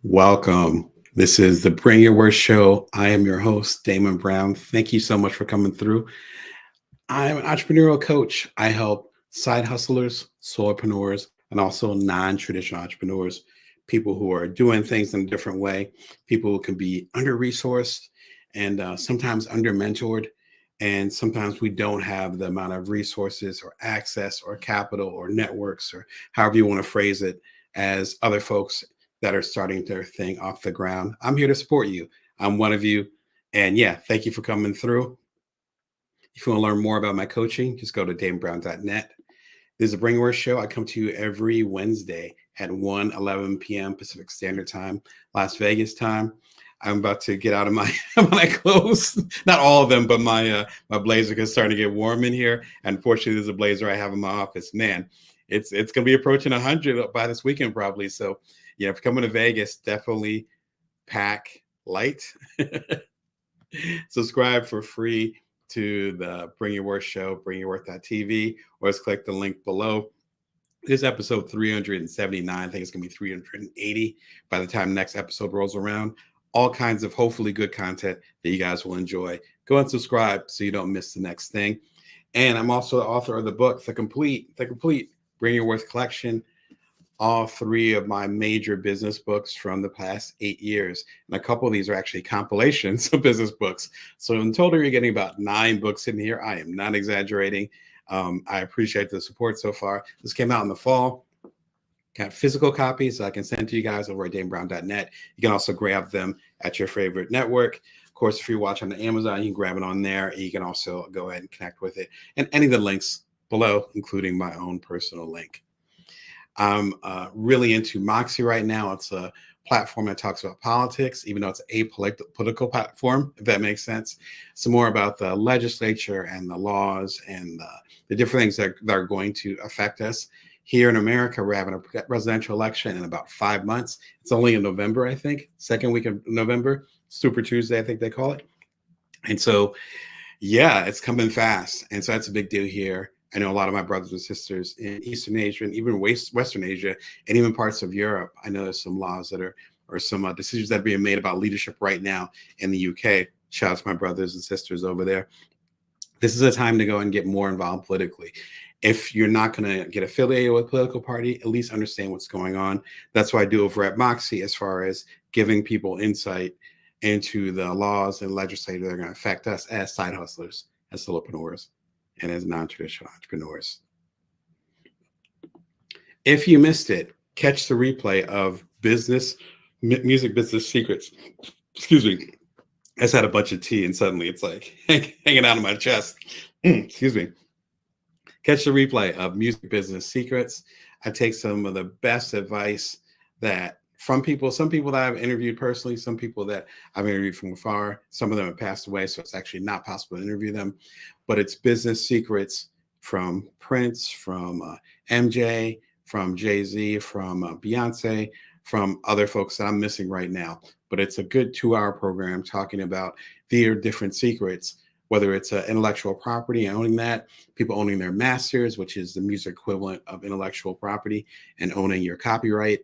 Welcome. This is the Bring Your Worst Show. I am your host, Damon Brown. Thank you so much for coming through. I'm an entrepreneurial coach. I help side hustlers, solopreneurs, and also non-traditional entrepreneurs, people who are doing things in a different way, people who can be under-resourced and sometimes under-mentored. And sometimes we don't have the amount of resources or access or capital or networks or however you want to phrase it as other folks that are starting their thing off the ground. I'm here to support you. I'm one of you. And yeah, thank you for coming through. If you want to learn more about my coaching, just go to damonbrown.net. This is a Bring Your Worst Show. I come to you every Wednesday at 1:11 p.m. Pacific Standard Time, Las Vegas time. I'm about to get out of my my clothes. Not all of them, but my blazer is starting to get warm in here. Unfortunately, there's a blazer I have in my office. Man, it's gonna be approaching 100 by this weekend probably. So yeah, if you're coming to Vegas, definitely pack light. Subscribe for free to the Bring Your Worth show, bringyourworth.tv, or just click the link below. This is episode 379. I think it's going to be 380 by the time next episode rolls around. All kinds of hopefully good content that you guys will enjoy. Go and subscribe so you don't miss the next thing. And I'm also the author of the book, The Complete Bring Your Worth Collection. All three of my major business books from the past 8 years. And a couple of these are actually compilations of business books. So in total, you're getting about 9 books in here. I am not exaggerating. I appreciate the support so far. This came out in the fall. Got physical copies I can send to you guys over at damebrown.net. You can also grab them at your favorite network. Of course, if you watch on the Amazon, you can grab it on there. You can also go ahead and connect with it. And any of the links below, including my own personal link. I'm really into Moxie right now. It's a platform that talks about politics, even though it's a political platform, if that makes sense. Some more about the legislature and the laws and the different things that are going to affect us. Here in America, we're having a presidential election in about 5 months. It's only in November, I think, second week of November, Super Tuesday, I think they call it. And so, yeah, it's coming fast. And so that's a big deal here. I know a lot of my brothers and sisters in Eastern Asia and even Western Asia and even parts of Europe. I know there's some laws that are, or some decisions that are being made about leadership right now in the UK. Shout out to my brothers and sisters over there. This is a time to go and get more involved politically. If you're not going to get affiliated with a political party, at least understand what's going on. That's what I do over at Moxie as far as giving people insight into the laws and legislation that are going to affect us as side hustlers, as solopreneurs, and as non-traditional entrepreneurs. If you missed it, catch the replay of music business secrets. Excuse me. I just had a bunch of tea and suddenly it's like hanging out of my chest. Excuse me. Catch the replay of music business secrets. I take some of the best advice that from people, some people that I've interviewed personally, some people that I've interviewed from afar. Some of them have passed away, so it's actually not possible to interview them. But it's business secrets from Prince, from MJ, from Jay-Z, from Beyonce, from other folks that I'm missing right now. But it's a good 2-hour program talking about their different secrets, whether it's intellectual property and owning that, people owning their masters, which is the music equivalent of intellectual property, and owning your copyright,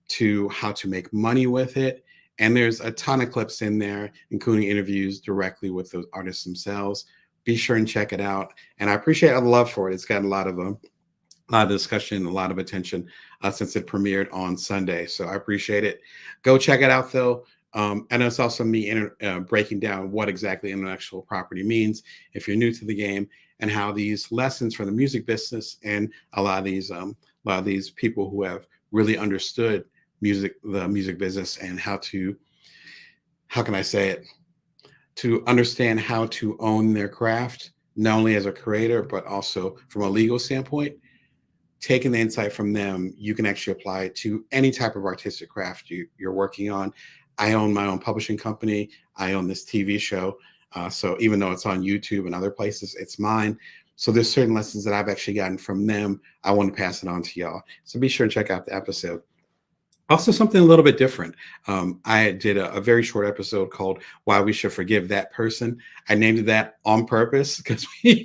to how to make money with it. And there's a ton of clips in there, including interviews directly with the artists themselves. Be sure and check it out. And I appreciate the love for it. It's gotten a lot of discussion, a lot of attention since it premiered on Sunday. So I appreciate it. Go check it out, though. And it's also me breaking down what exactly intellectual property means if you're new to the game, and how these lessons from the music business and a lot of these people who have really understood the music business and how can I say it, to understand how to own their craft, not only as a creator, but also from a legal standpoint. Taking the insight from them, you can actually apply it to any type of artistic craft you're working on. I own my own publishing company. I own this TV show. So even though it's on YouTube and other places, it's mine. So there's certain lessons that I've actually gotten from them. I want to pass it on to y'all. So be sure and check out the episode. Also, something a little bit different. I did a very short episode called Why We Should Forgive That Person. I named it that on purpose because we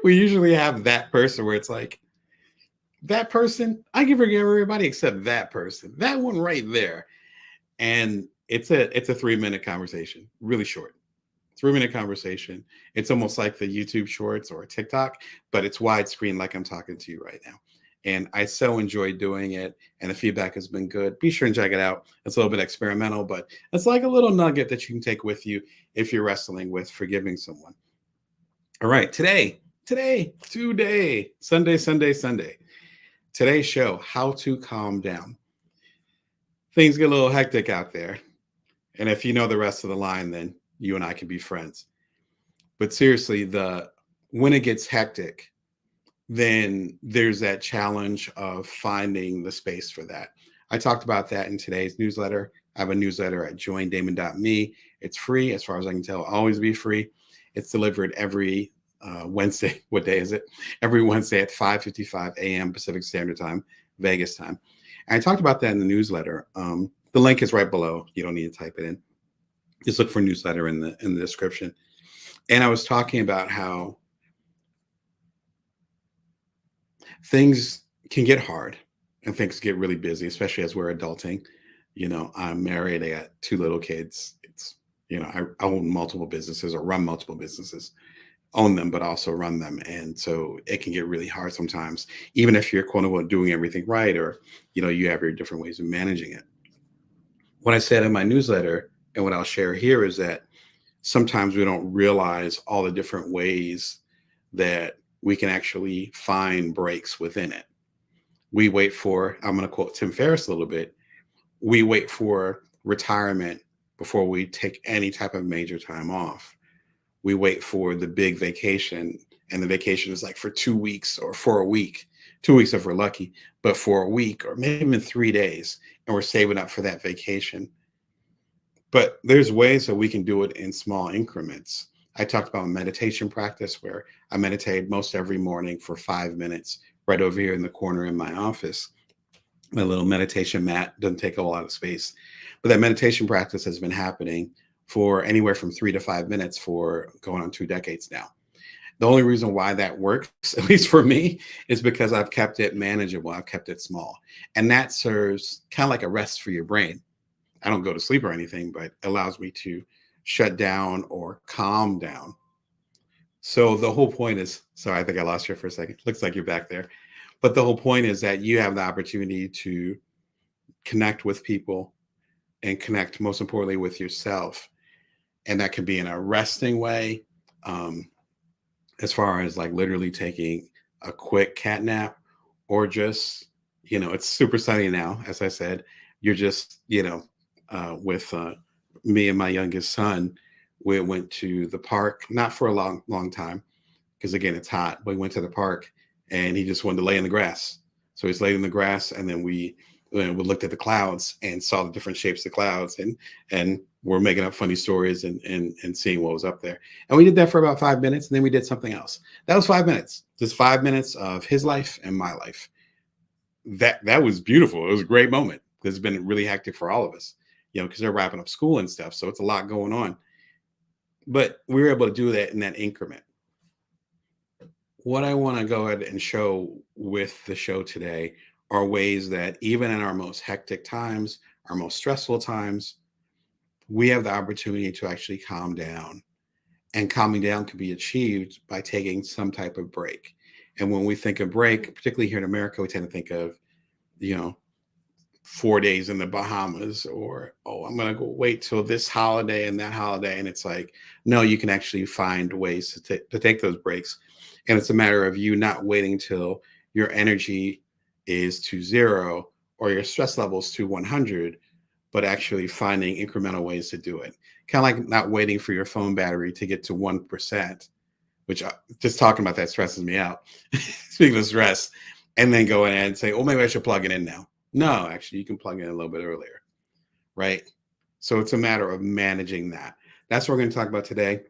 usually have that person where it's like, that person, I can forgive everybody except that person. That one right there. And it's a 3-minute conversation, really short. 3-minute conversation. It's almost like the YouTube shorts or TikTok, but it's widescreen like I'm talking to you right now. And I so enjoy doing it, and the feedback has been good. Be sure and check it out. It's a little bit experimental, but it's like a little nugget that you can take with you if you're wrestling with forgiving someone. All right, today, Sunday. Today's show, how to calm down. Things get a little hectic out there. And if you know the rest of the line, then you and I can be friends. But seriously, the when it gets hectic, then there's that challenge of finding the space for that. I talked about that in today's newsletter. I have a newsletter at joindamon.me. It's free, as far as I can tell, always be free. It's delivered every Wednesday. What day is it? Every Wednesday at 5:55 a.m. Pacific Standard Time, Vegas time. And I talked about that in the newsletter. The link is right below. You don't need to type it in. Just look for newsletter in the description. And I was talking about how things can get hard and things get really busy, especially as we're adulting. I'm married. I got 2 little kids. I own multiple businesses or run multiple businesses, own them, but also run them. And so it can get really hard sometimes, even if you're quote unquote doing everything right, or, you have your different ways of managing it. What I said in my newsletter and what I'll share here is that sometimes we don't realize all the different ways that we can actually find breaks within it. We wait for, I'm going to quote Tim Ferriss a little bit, we wait for retirement before we take any type of major time off. We wait for the big vacation, and the vacation is like for 2 weeks or for a week, 2 weeks if we're lucky, but for a week or maybe even 3 days, and we're saving up for that vacation. But there's ways that we can do it in small increments. I talked about meditation practice where I meditate most every morning for 5 minutes right over here in the corner in my office. My little meditation mat doesn't take a lot of space, but that meditation practice has been happening for anywhere from 3 to 5 minutes for going on 2 decades now. The only reason why that works, at least for me, is because I've kept it manageable. I've kept it small. And that serves kind of like a rest for your brain. I don't go to sleep or anything, but it allows me to shut down or calm down. So the whole point is, sorry, I think I lost you for a second. Looks like you're back there. But the whole point is that you have the opportunity to connect with people and connect, most importantly, with yourself. And that can be in a resting way, as far as like literally taking a quick cat nap, or just, it's super sunny now. As I said, you're just, with me and my youngest son, we went to the park, not for a long time, because again, it's hot. But we went to the park and he just wanted to lay in the grass. So he's laid in the grass, and then we looked at the clouds and saw the different shapes of clouds, and we're making up funny stories and seeing what was up there. And we did that for about 5 minutes, and then we did something else. That was 5 minutes, just 5 minutes of his life and my life. That was beautiful. It was a great moment because it's been really hectic for all of us, because they're wrapping up school and stuff. So it's a lot going on. But we were able to do that in that increment. What I want to go ahead and show with the show today are ways that even in our most hectic times, our most stressful times, we have the opportunity to actually calm down. And calming down can be achieved by taking some type of break. And when we think of break, particularly here in America, we tend to think of, 4 days in the Bahamas, or, oh, I'm going to go wait till this holiday and that holiday. And it's like, no, you can actually find ways to take those breaks. And it's a matter of you not waiting till your energy is to 0 or your stress levels to 100, but actually finding incremental ways to do it. Kind of like not waiting for your phone battery to get to 1%, which just talking about that stresses me out. Speaking of stress, and then go in and say, oh, maybe I should plug it in now. No, actually, you can plug it in a little bit earlier, right? So it's a matter of managing that. That's what we're going to talk about today.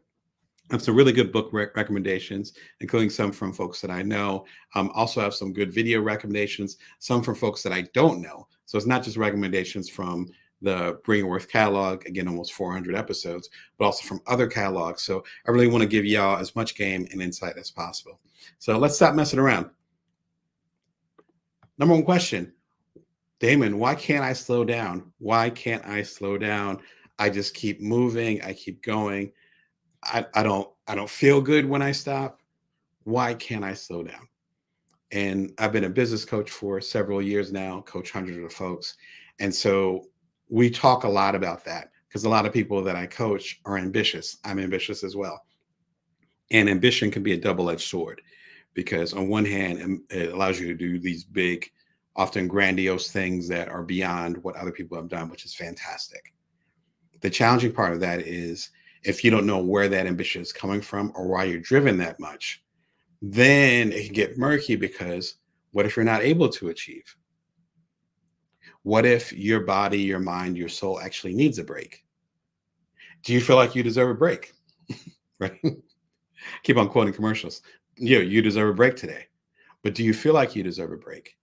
I have some really good book recommendations, including some from folks that I know. Also have some good video recommendations, some from folks that I don't know. So it's not just recommendations from the Bringworth catalog, again, almost 400 episodes, but also from other catalogs. So I really want to give y'all as much game and insight as possible. So let's stop messing around. Number one question, Damon, why can't I slow down? Why can't I slow down? I just keep moving. I keep going. I don't feel good when I stop. Why can't I slow down? And I've been a business coach for several years now, coach hundreds of folks. And so we talk a lot about that because a lot of people that I coach are ambitious. I'm ambitious as well. And ambition can be a double edged sword because, on one hand, it allows you to do these big, often grandiose things that are beyond what other people have done, which is fantastic. The challenging part of that is if you don't know where that ambition is coming from or why you're driven that much, then it can get murky because what if you're not able to achieve? What if your body, your mind, your soul actually needs a break? Do you feel like you deserve a break? Right? Keep on quoting commercials. You deserve a break today. But do you feel like you deserve a break?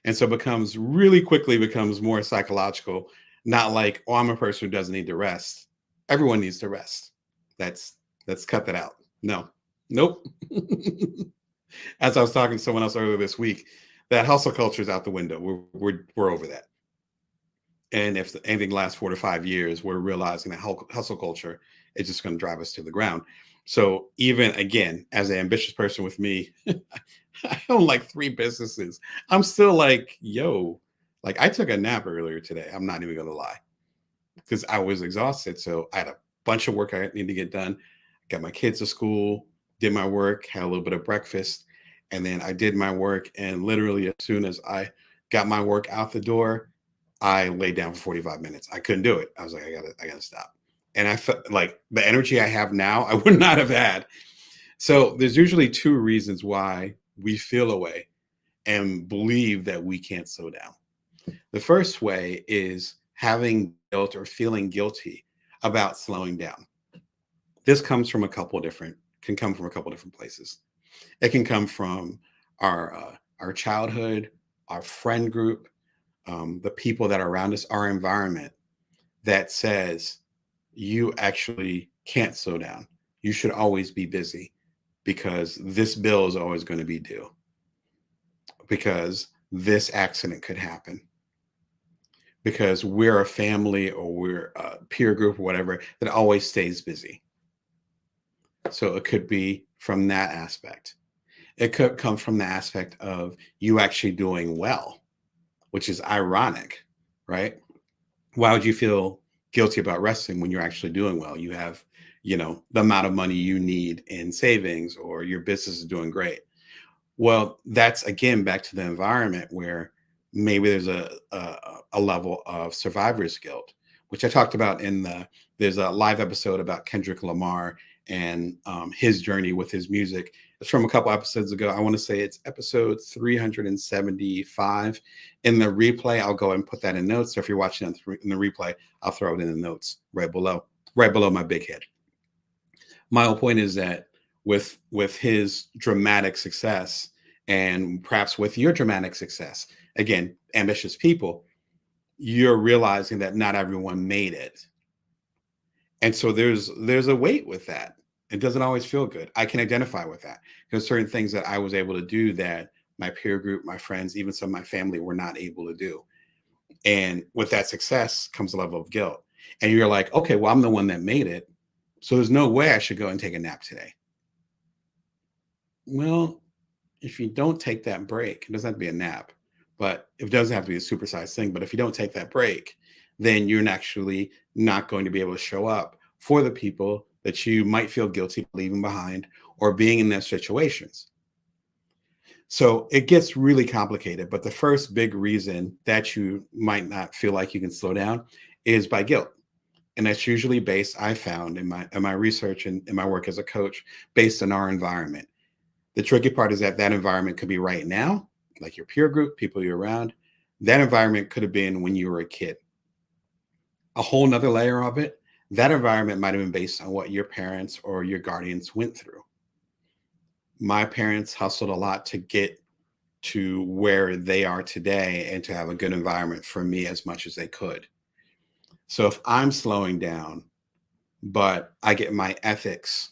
And so it becomes really quickly becomes more psychological, not like, oh, I'm a person who doesn't need to rest. Everyone needs to rest. That's let's cut that out. No, nope. As I was talking to someone else earlier this week, that hustle culture is out the window. We're over that. And if anything lasts 4 to 5 years, we're realizing that hustle culture is just going to drive us to the ground. So even again, as an ambitious person with me, I own like 3 businesses. I'm still like, yo, like I took a nap earlier today. I'm not even going to lie because I was exhausted. So I had a bunch of work I need to get done. Got my kids to school, did my work, had a little bit of breakfast, and then I did my work. And literally, as soon as I got my work out the door, I laid down for 45 minutes. I couldn't do it. I was like, I gotta stop. And I felt like the energy I have now, I would not have had. So there's usually 2 reasons why we feel away and believe that we can't slow down. The first way is having guilt or feeling guilty about slowing down. This comes from a couple different can come from a couple different places. It can come from our childhood, our friend group, the people that are around us, our environment that says you actually can't slow down. You should always be busy because this bill is always going to be due, because this accident could happen, because we're a family or we're a peer group or whatever that always stays busy. So it could be from that aspect. It could come from the aspect of you actually doing well, which is ironic, right? Why would you feel guilty about resting when you're actually doing well? You have, the amount of money you need in savings or your business is doing great. Well, that's again back to the environment where maybe there's a level of survivor's guilt, which I talked about there's a live episode about Kendrick Lamar and his journey with his music. It's from a couple episodes ago. I want to say it's episode 375. In the replay, I'll go and put that in notes. So if you're watching in the replay, I'll throw it in the notes right below my big head. My whole point is that with his dramatic success and perhaps with your dramatic success, again, ambitious people, you're realizing that not everyone made it. And so there's a weight with that. It doesn't always feel good. I can identify with that because certain things that I was able to do that my peer group, my friends, even some of my family were not able to do. And with that success comes a level of guilt. And you're like, okay, well, I'm the one that made it. So there's no way I should go and take a nap today. Well, if you don't take that break, it doesn't have to be a nap, but it doesn't have to be a supersized thing. But if you don't take that break, then you're actually not going to be able to show up for the people that you might feel guilty leaving behind or being in their situations. So it gets really complicated. But the first big reason that you might not feel like you can slow down is by guilt. And that's usually based, I found in my research and in my work as a coach, based on our environment. The tricky part is that environment could be right now, like your peer group, people you're around. That environment could have been when you were a kid. A whole nother layer of it, that environment might have been based on what your parents or your guardians went through. My parents hustled a lot to get to where they are today and to have a good environment for me as much as they could. So if I'm slowing down, but I get my ethics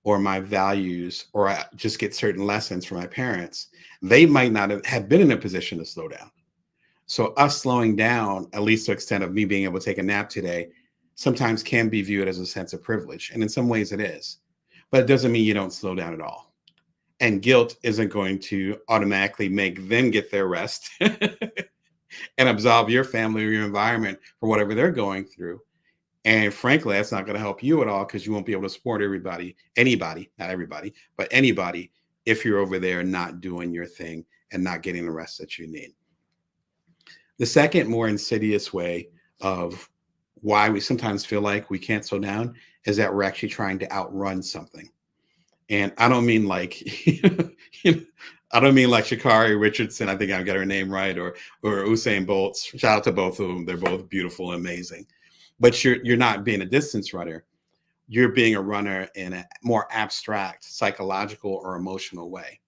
or my values, or I just get certain lessons from my parents, they might not have been in a position to slow down. So us slowing down, at least to the extent of me being able to take a nap today, sometimes can be viewed as a sense of privilege. And in some ways it is. But it doesn't mean you don't slow down at all. And guilt isn't going to automatically make them get their rest and absolve your family or your environment for whatever they're going through. And frankly, that's not going to help you at all because you won't be able to support anybody, not everybody, but anybody, if you're over there not doing your thing and not getting the rest that you need. The second, more insidious way of why we sometimes feel like we can't slow down is that we're actually trying to outrun something. And I don't mean like, I don't mean like Sha'Carri Richardson. I think I got her name right, or Usain Bolt. Shout out to both of them. They're both beautiful and amazing. But you're not being a distance runner. You're being a runner in a more abstract, psychological, or emotional way.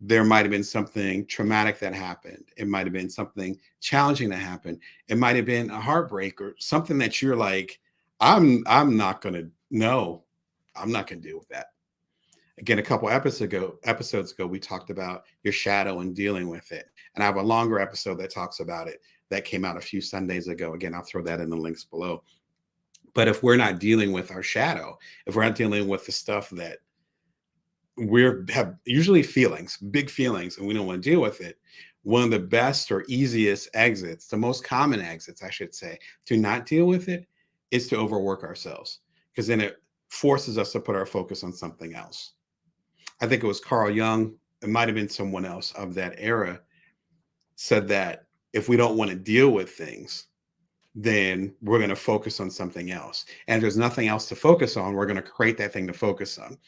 There might have been something traumatic that happened. It might have been something challenging that happened. It might have been a heartbreak or something that you're like, I'm not gonna no, I'm not gonna deal with that. Again, a couple episodes ago, we talked about your shadow and dealing with it. And I have a longer episode that talks about it that came out a few Sundays ago. Again, I'll throw that in the links below. But if we're not dealing with our shadow, if we're not dealing with the stuff that we're have usually feelings, big feelings, and we don't want to deal with it, one of the best or easiest exits, the most common exits, I should say, to not deal with it is to overwork ourselves, because then it forces us to put our focus on something else. I think it was Carl Jung, it might have been someone else of that era, said that if we don't want to deal with things, then we're going to focus on something else. And if there's nothing else to focus on, we're going to create that thing to focus on.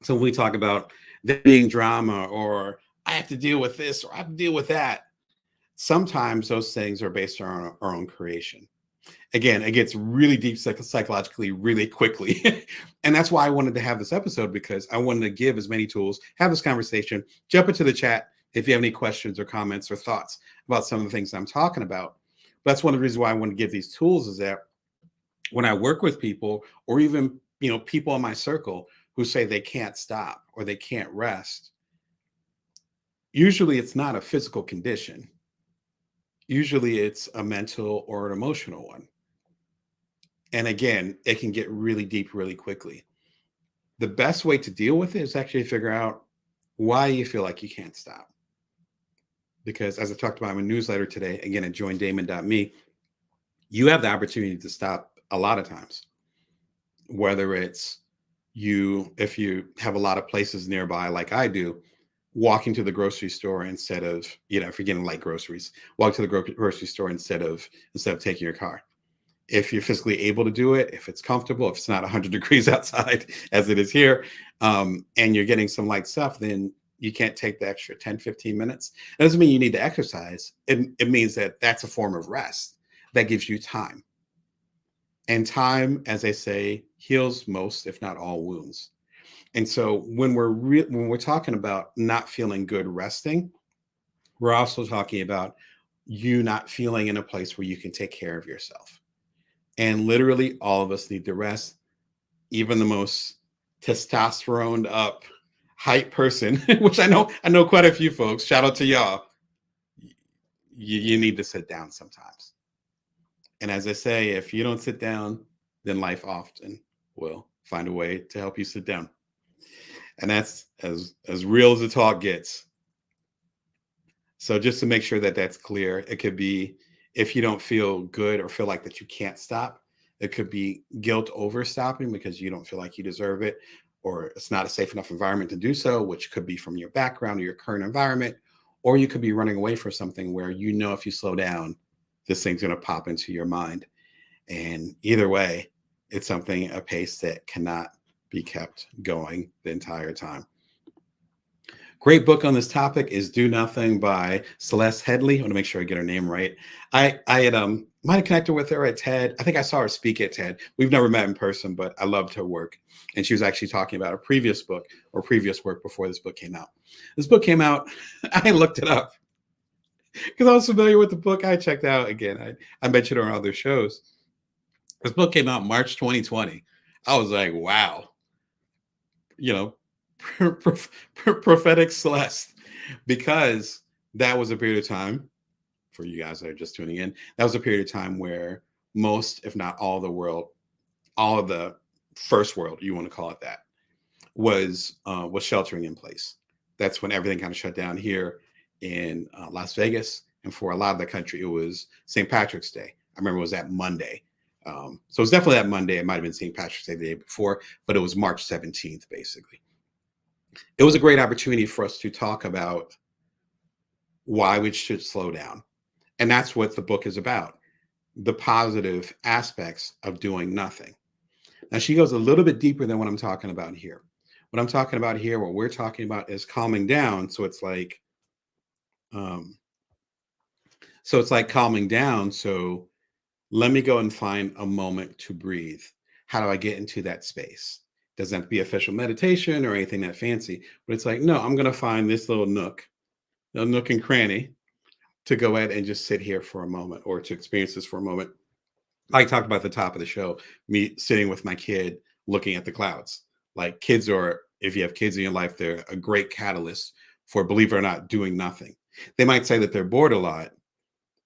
So when we talk about there being drama, or I have to deal with this, or I have to deal with that, sometimes those things are based on our own creation. Again, it gets really deep psychologically really quickly. And that's why I wanted to have this episode, because I wanted to give as many tools, have this conversation, jump into the chat if you have any questions or comments or thoughts about some of the things I'm talking about. But that's one of the reasons why I want to give these tools, is that when I work with people, or even people in my circle who say they can't stop or they can't rest, usually it's not a physical condition. Usually it's a mental or an emotional one. And again, it can get really deep really quickly. The best way to deal with it is actually figure out why you feel like you can't stop. Because as I talked about in my newsletter today, again at joindamon.me, you have the opportunity to stop a lot of times. Whether it's if you have a lot of places nearby, like I do, walking to the grocery store instead of, if you're getting light groceries, walk to the grocery store instead of taking your car. If you're physically able to do it, if it's comfortable, if it's not 100 degrees outside as it is here, and you're getting some light stuff, then you can't take the extra 10, 15 minutes. That doesn't mean you need to exercise. It means that that's a form of rest that gives you time. And time, as they say, heals most, if not all, wounds. And so when we're talking about not feeling good resting, we're also talking about you not feeling in a place where you can take care of yourself. And literally all of us need to rest. Even the most testosterone up hype person, which I know quite a few folks, shout out to y'all. You need to sit down sometimes. And as I say, if you don't sit down, then life often will find a way to help you sit down. And that's as real as the talk gets. So just to make sure that that's clear, it could be if you don't feel good or feel like that you can't stop. It could be guilt over stopping because you don't feel like you deserve it, or it's not a safe enough environment to do so, which could be from your background or your current environment. Or you could be running away from something where if you slow down, this thing's going to pop into your mind. And either way, it's a pace that cannot be kept going the entire time. Great book on this topic is Do Nothing by Celeste Headlee. I want to make sure I get her name right. I had might have connected with her at TED. I think I saw her speak at TED. We've never met in person, but I loved her work. And she was actually talking about a previous book or previous work before this book came out. This book came out, I looked it up because I was familiar with the book. I checked out again. I mentioned her on other shows. This book came out March 2020. I was like, wow. you know, prophetic Celeste, because that was a period of time for you guys that are just tuning in. That was a period of time where most, if not all, the world, all of the first world, you want to call it that, was sheltering in place. That's when everything kind of shut down here in Las Vegas, and for a lot of the country, it was St. Patrick's Day. I remember it was that Monday. So it was definitely that Monday. It might have been St. Patrick's Day the day before, but it was March 17th, basically. It was a great opportunity for us to talk about why we should slow down. And that's what the book is about, the positive aspects of doing nothing. Now, she goes a little bit deeper than what I'm talking about here. What I'm talking about here, what we're talking about is calming down. Um, so it's like calming down. So let me go and find a moment to breathe. How do I get into that space? Doesn't have to be official meditation or anything that fancy, but it's like, no, I'm going to find this little nook and cranny to go ahead and just sit here for a moment, or to experience this for a moment. I talked about at the top of the show, me sitting with my kid looking at the clouds. Like, kids are, if you have kids in your life, they're a great catalyst for, believe it or not, doing nothing. They might say that they're bored a lot,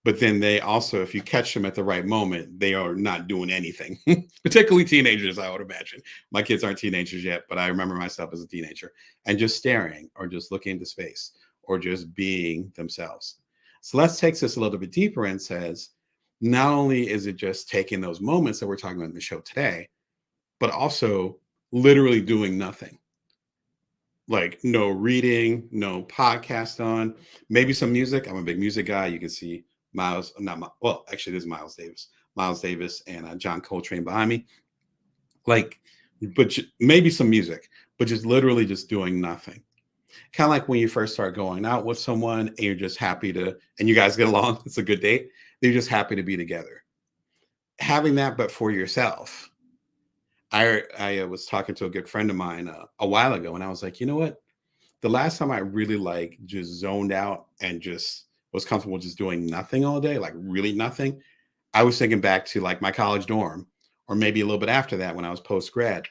but then they also, if you catch them at the right moment, they are not doing anything. Particularly teenagers, I would imagine. My kids aren't teenagers yet, but I remember myself as a teenager, and just staring, or just looking into space, or just being themselves. Celeste takes us a little bit deeper and says, not only is it just taking those moments that we're talking about in the show today, but also literally doing nothing. Like, no reading, no podcast on, maybe some music. I'm a big music guy. You can see Miles, not my, well, actually, this is Miles Davis, and John Coltrane behind me. Like, but maybe some music, but just literally just doing nothing. Kind of like when you first start going out with someone and you're just happy to, and you guys get along, it's a good date. You're just happy to be together. Having that, but for yourself. I was talking to a good friend of mine a while ago, and I was like, you know what? The last time I really like just zoned out and just was comfortable just doing nothing all day, like really nothing, I was thinking back to like my college dorm, or maybe a little bit after that when I was post grad.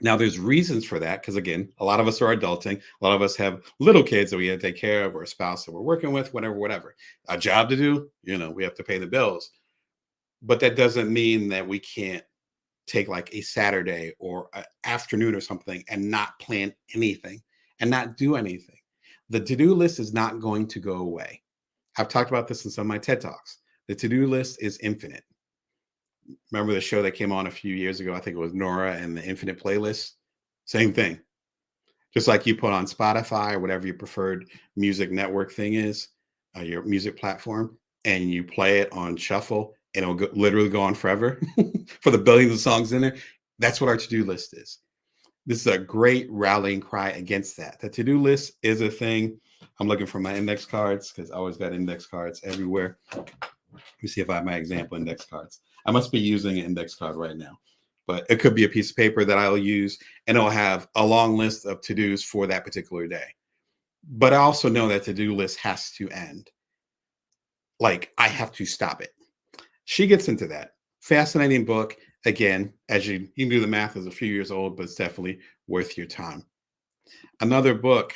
Now, there's reasons for that, because again, a lot of us are adulting. A lot of us have little kids that we have to take care of, or a spouse that we're working with, whatever. A job to do, we have to pay the bills. But that doesn't mean that we can't take like a Saturday or an afternoon or something and not plan anything and not do anything. The to-do list is not going to go away. I've talked about this in some of my TED Talks. The to-do list is infinite. Remember the show that came on a few years ago? I think it was Nora and the Infinite Playlist. Same thing. Just like you put on Spotify or whatever your preferred music network thing is, your music platform, and you play it on shuffle, and it'll literally go on forever for the billions of songs in there. That's what our to-do list is. This is a great rallying cry against that. The to-do list is a thing. I'm looking for my index cards, because I always got index cards everywhere. Let me see if I have my example index cards. I must be using an index card right now, but it could be a piece of paper that I'll use, and it'll have a long list of to-dos for that particular day. But I also know that to-do list has to end. Like, I have to stop it. She gets into that. Fascinating book. Again, as you can do the math, is a few years old, but it's definitely worth your time. Another book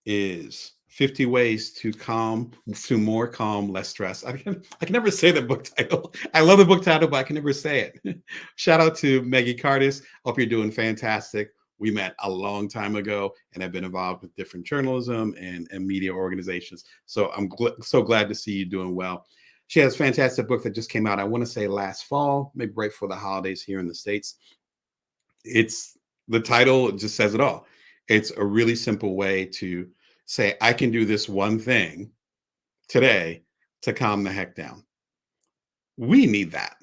is 50 Ways to More Calm, Less Stress. I can never say the book title. I love the book title, but I can never say it. Shout out to Maggie Cardis. Hope you're doing fantastic. We met a long time ago and have been involved with different journalism and media organizations. So I'm so glad to see you doing well. She has a fantastic book that just came out, I want to say last fall, maybe right before the holidays here in the States. It's the title just says it all. It's a really simple way to say, I can do this one thing today to calm the heck down. We need that,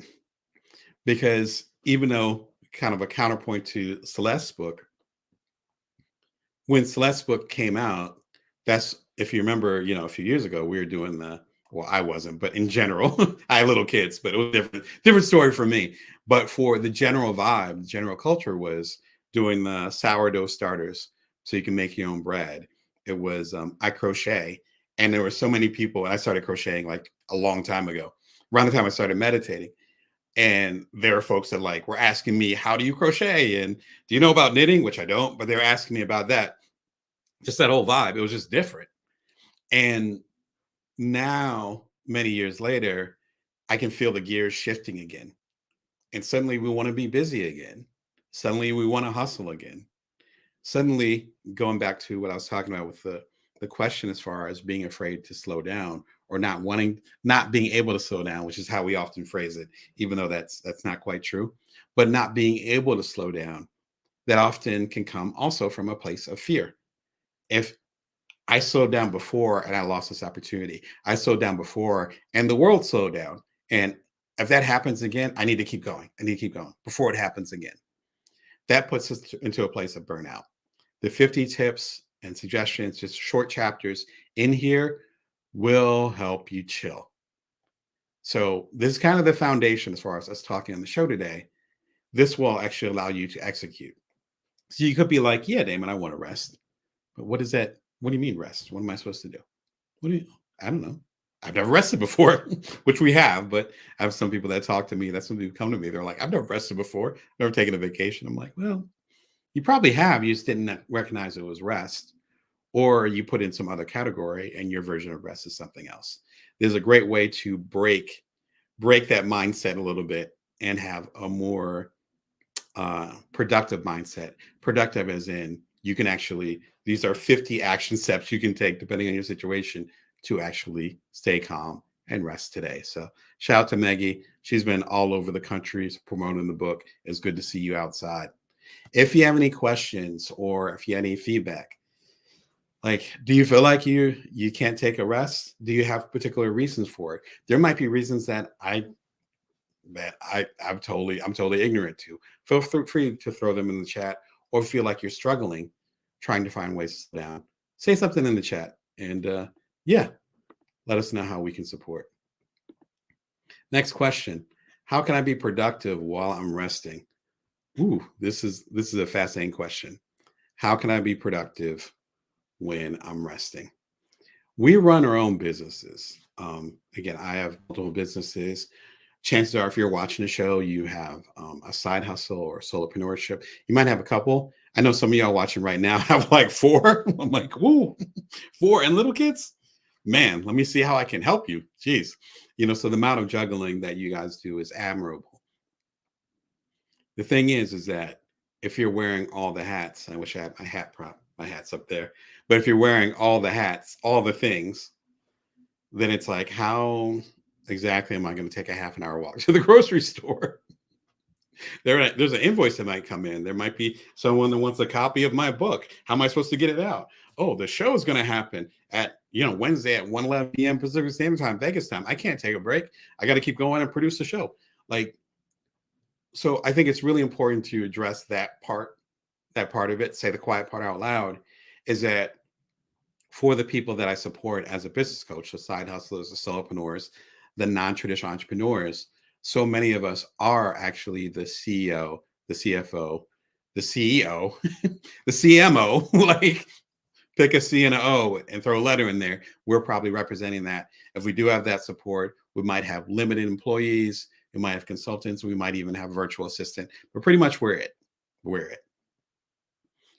because even though, kind of a counterpoint to Celeste's book, when Celeste's book came out, that's, if you remember, a few years ago, we were doing well, I wasn't, but in general, I had little kids, but it was different story for me. But for the general vibe, the general culture was doing the sourdough starters so you can make your own bread. It was, I crochet, and there were so many people, and I started crocheting like a long time ago, around the time I started meditating. And there are folks that like were asking me, how do you crochet? And do you know about knitting? Which I don't, but they're asking me about that. Just that whole vibe. It was just different. And now, many years later, I can feel the gears shifting again. And suddenly we want to be busy again. Suddenly we want to hustle again. Suddenly, going back to what I was talking about with the question as far as being afraid to slow down or not being able to slow down, which is how we often phrase it, even though that's not quite true, but not being able to slow down, that often can come also from a place of fear. If I slowed down before and I lost this opportunity, I slowed down before and the world slowed down. And if that happens again, I need to keep going. I need to keep going before it happens again. That puts us into a place of burnout. The 50 tips and suggestions, just short chapters in here, will help you chill. So, this is kind of the foundation as far as us talking on the show today. This will actually allow you to execute. So, you could be like, yeah, Damon, I want to rest. But what is that? What do you mean rest? What am I supposed to do? What do you, I don't know. I've never rested before, which we have, but I have some people that talk to me. That's when people come to me. They're like, I've never rested before, never taken a vacation. I'm like, well, you probably have. You just didn't recognize it was rest, or you put in some other category and your version of rest is something else. There's a great way to break that mindset a little bit and have a more productive mindset. Productive as in you can actually, these are 50 action steps you can take depending on your situation to actually stay calm and rest today. So shout out to Maggie. She's been all over the country promoting the book. It's good to see you outside. If you have any questions or if you have any feedback, like, do you feel like you can't take a rest? Do you have particular reasons for it? There might be reasons I'm totally ignorant to. Feel free to throw them in the chat, or feel like you're struggling trying to find ways to slow down. Say something in the chat, and yeah, let us know how we can support. Next question: how can I be productive while I'm resting? Ooh, this is a fascinating question. How can I be productive when I'm resting? We run our own businesses. Again, I have multiple businesses. Chances are, if you're watching the show, you have a side hustle or solopreneurship. You might have a couple. I know some of y'all watching right now have like four. I'm like, woo, four and little kids. Man, let me see how I can help you. Jeez. So the amount of juggling that you guys do is admirable. The thing is that if you're wearing all the hats, I wish I had my hat prop, my hat's up there. But if you're wearing all the hats, all the things, then it's like, how exactly am I going to take a half an hour walk to the grocery store? There's an invoice that might come in. There might be someone that wants a copy of my book. How am I supposed to get it out? Oh, the show is going to happen at Wednesday at 1:11 p.m. Pacific Standard Time, Vegas time. I can't take a break. I got to keep going and produce the show. So I think it's really important to address that part of it. Say the quiet part out loud. Is that for the people that I support as a business coach, the side hustlers, the solopreneurs, the non-traditional entrepreneurs, so many of us are actually the CEO, the CFO, the CEO, the CMO, like pick a C and an O and throw a letter in there. We're probably representing that. If we do have that support, we might have limited employees, we might have consultants, we might even have a virtual assistant, but pretty much we're it. We're it.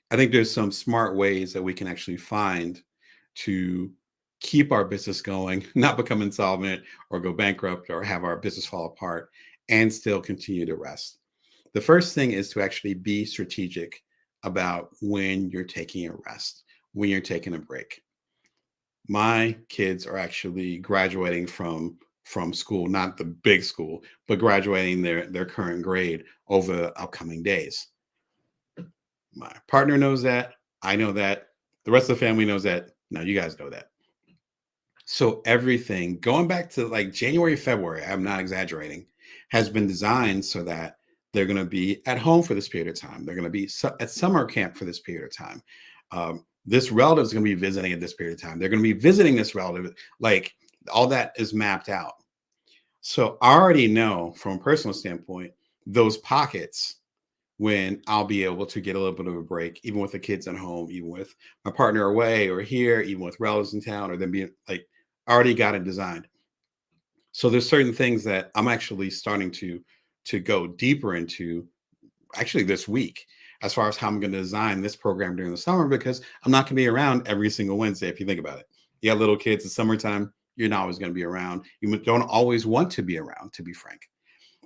I think there's some smart ways that we can actually find to keep our business going, not become insolvent or go bankrupt or have our business fall apart, and still continue to rest. The first thing is to actually be strategic about when you're taking a rest, when you're taking a break. My kids are actually graduating from school, not the big school, but graduating their current grade over the upcoming days. My partner knows that. I know that. The rest of the family knows that. Now you guys know that. So everything going back to like January, February, I'm not exaggerating, has been designed so that they're going to be at home for this period of time. They're going to be at summer camp for this period of time. This relative is going to be visiting at this period of time. They're going to be visiting this relative. Like all that is mapped out. So I already know from a personal standpoint, those pockets when I'll be able to get a little bit of a break, even with the kids at home, even with my partner away or here, even with relatives in town, or them being like, I already got it designed. So there's certain things that I'm actually starting to to go deeper into actually this week as far as how I'm going to design this program during the summer, because I'm not going to be around every single Wednesday. If you think about it, you got little kids, it's summertime, you're not always going to be around. You don't always want to be around, to be frank.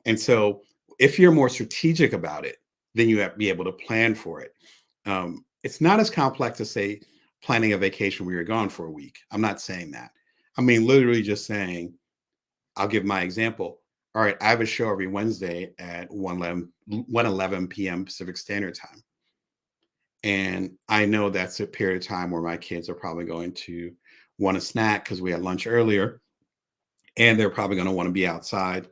And so if you're more strategic about it, then you have to be able to plan for it. It's not as complex as, say, planning a vacation where you're gone for a week. I'm not saying that. I mean, literally just saying, I'll give my example. All right, I have a show every Wednesday at 1:11 p.m. Pacific Standard Time. And I know that's a period of time where my kids are probably going to want a snack because we had lunch earlier, and they're probably going to want to be outside.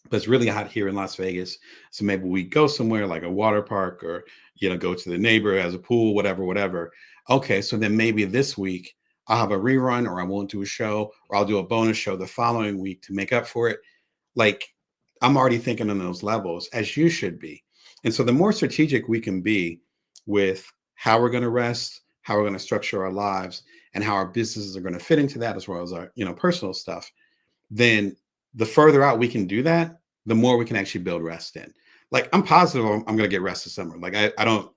But it's really hot here in Las Vegas. So maybe we go somewhere like a water park, or, go to the neighbor who has a pool, whatever, whatever. Okay, so then maybe this week I'll have a rerun, or I won't do a show, or I'll do a bonus show the following week to make up for it. Like, I'm already thinking on those levels, as you should be. And so the more strategic we can be with how we're going to rest, how we're going to structure our lives, and how our businesses are going to fit into that, as well as our, personal stuff, then the further out we can do that, the more we can actually build rest in. Like, I'm positive I'm going to get rest this summer. Like, I don't,